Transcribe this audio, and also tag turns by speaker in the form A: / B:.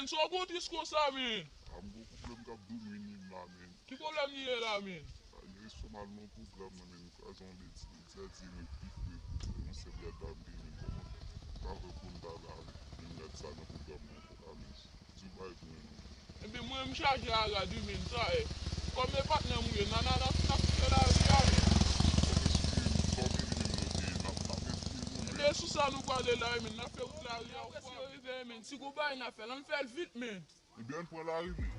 A: men, so go disco sa men.
B: Am go problem kap do mini la men.
A: Ki problem ni e la men?
B: Yè somal non problem la men. Okazyon de ti men pif on se bia dambi men koman. Pa repon da la men met sa nan program nan ko la men. Di bay do men.
A: E bi mwen mchaje a la di men sa e. Kom me patnen mwen, nan la fike la vi a men. E be sou sa nou kwa de la men, nan fe out la ri a ou kwa rive men. Si go bay na fe, lan fe l vit men.
B: E bien pren la rive.